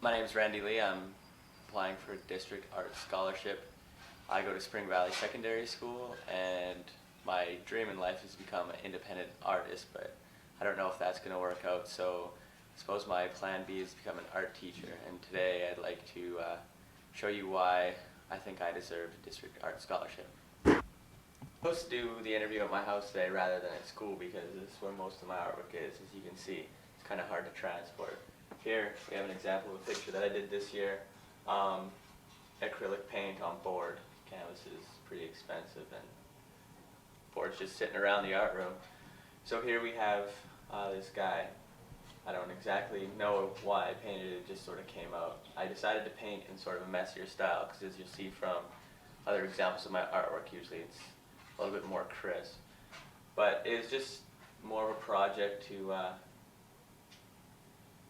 My name is Randy Lee. I'm applying for a district art scholarship. I go to Spring Valley Secondary School, and my dream in life is to become an independent artist, but I don't know if that's going to work out, so I suppose my plan B is to become an art teacher, and today I'd like to show you why I think I deserve a district art scholarship. I'm supposed to do the interview at my house today rather than at school because this is where most of my artwork is. As you can see, it's kind of hard to transport. Here we have an example of a picture that I did this year. Acrylic paint on board. Canvas is pretty expensive, and board's just sitting around the art room. So here we have this guy. I don't exactly know why I painted it, it just sort of came out. I decided to paint in sort of a messier style because, as you'll see from other examples of my artwork, usually it's a little bit more crisp. But it was just more of a project to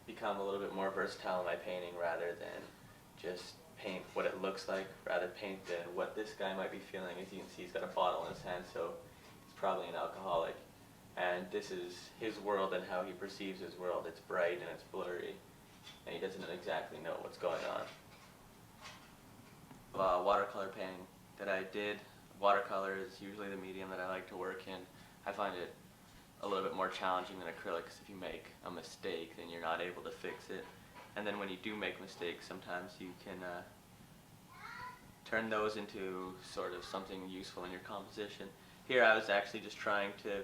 become a little bit more versatile in my painting rather than just paint what it looks like, rather paint what this guy might be feeling. As you can see, he's got a bottle in his hand, so he's probably an alcoholic. And this is his world and how he perceives his world. It's bright and it's blurry, and he doesn't exactly know what's going on. Watercolor painting that I did. Watercolor is usually the medium that I like to work in. I find it a little bit more challenging than acrylic because if you make a mistake, then you're not able to fix it. And then when you do make mistakes, sometimes you can turn those into sort of something useful in your composition. Here I was actually just trying to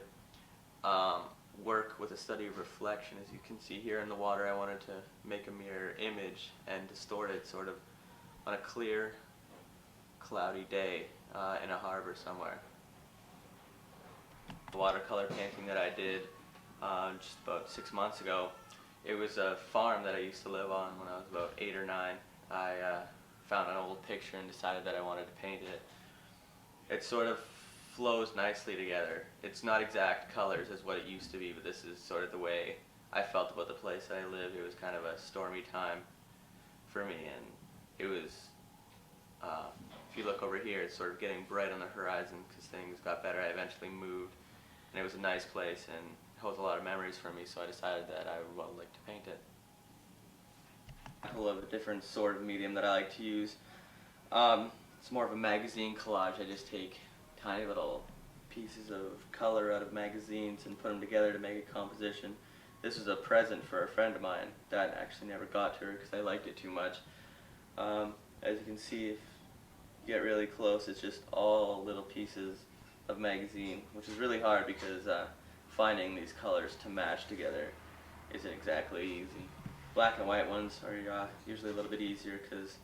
work with a study of reflection. As you can see here in the water, I wanted to make a mirror image and distort it sort of on a clear, cloudy day in a harbor somewhere. The watercolor painting that I did just about 6 months ago, it was a farm that I used to live on when I was about 8 or 9. I found an old picture and decided that I wanted to paint it. It sort of flows nicely together. It's not exact colors as what it used to be, but this is sort of the way I felt about the place that I lived. It was kind of a stormy time for me, and it was, if you look over here, it's sort of getting bright on the horizon because things got better. I eventually moved, and it was a nice place and it holds a lot of memories for me, so I decided that I would like to paint it. I love a different sort of medium that I like to use. It's more of a magazine collage. I just take tiny little pieces of color out of magazines and put them together to make a composition. This was a present for a friend of mine that actually never got to her because I liked it too much. As you can see, if you get really close, it's just all little pieces of magazine, which is really hard because finding these colors to match together isn't exactly easy. Black and white ones are usually a little bit easier because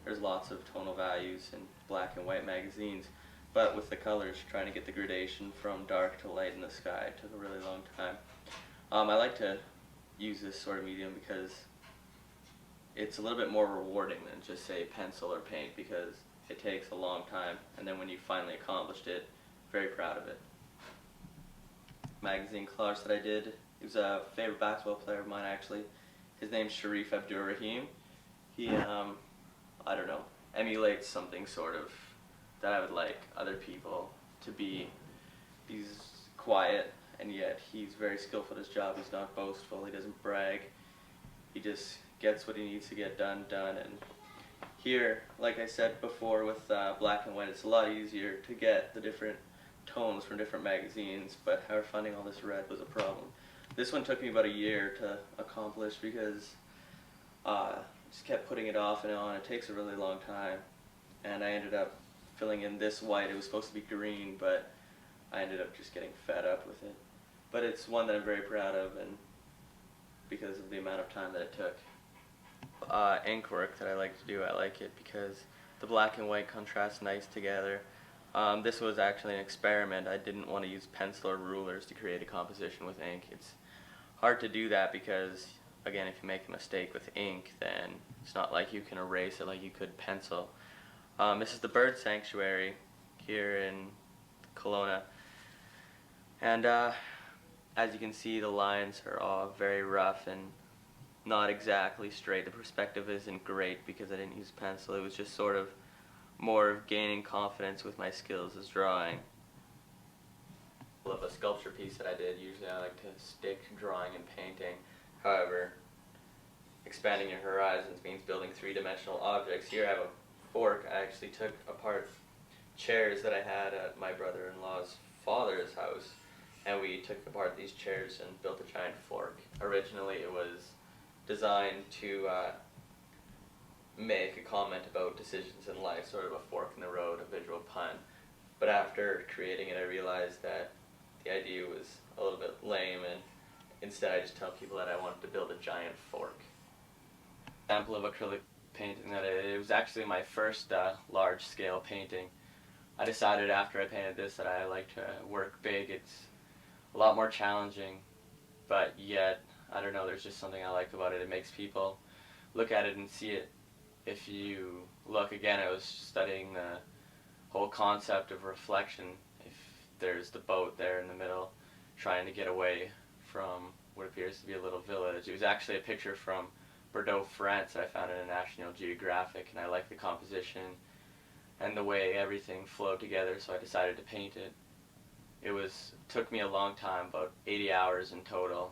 there's lots of tonal values in black and white magazines. But with the colors, trying to get the gradation from dark to light in the sky took a really long time. I like to use this sort of medium because it's a little bit more rewarding than just say pencil or paint because it takes a long time, and then when you finally accomplished it, very proud of it. Magazine collage that I did, he was a favorite basketball player of mine actually. His name's Sharif Abdur-Rahim. He, I don't know, emulates something sort of that I would like other people to be. He's quiet, and yet he's very skillful at his job. He's not boastful, he doesn't brag. He just gets what he needs to get done. And here, like I said before, with black and white, it's a lot easier to get the different tones from different magazines, but however, finding all this red was a problem. This one took me about a year to accomplish because I just kept putting it off and on. It takes a really long time, and I ended up filling in this white. It was supposed to be green, but I ended up just getting fed up with it. But it's one that I'm very proud of, and because of the amount of time that it took. Ink work that I like to do, I like it because the black and white contrast nice together. This was actually an experiment. I didn't want to use pencil or rulers to create a composition with ink. It's hard to do that because, again, if you make a mistake with ink, then it's not like you can erase it like you could pencil. This is the bird sanctuary here in Kelowna, and as you can see, the lines are all very rough and not exactly straight. The perspective isn't great because I didn't use pencil. It was just sort of more of gaining confidence with my skills as drawing. I love a sculpture piece that I did. Usually I like to stick drawing and painting. However, expanding your horizons means building three-dimensional objects. Here I have a fork. I actually took apart chairs that I had at my brother-in-law's father's house, and we took apart these chairs and built a giant fork. Originally it was designed to make a comment about decisions in life, sort of a fork in the road, a visual pun. But after creating it, I realized that the idea was a little bit lame, and instead I just tell people that I wanted to build a giant fork. Example of acrylic painting, that it was actually my first large-scale painting. I decided after I painted this that I like to work big. It's a lot more challenging, but yet, I don't know, there's just something I like about it. It makes people look at it and see it. If you look again, I was studying the whole concept of reflection. If there's the boat there in the middle trying to get away from what appears to be a little village. It was actually a picture from Bordeaux, France that I found in a National Geographic, and I liked the composition and the way everything flowed together, so I decided to paint it. Took me a long time, about 80 hours in total,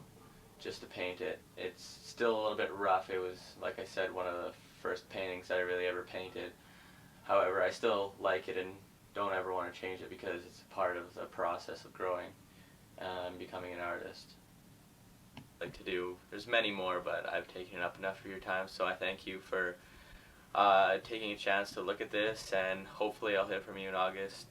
just to paint it. It's still a little bit rough. It was, like I said, one of the first paintings that I really ever painted. However, I still like it and don't ever want to change it because it's a part of the process of growing and becoming an artist. Like to do, there's many more, but I've taken up enough of your time, so I thank you for taking a chance to look at this, and hopefully I'll hear from you in August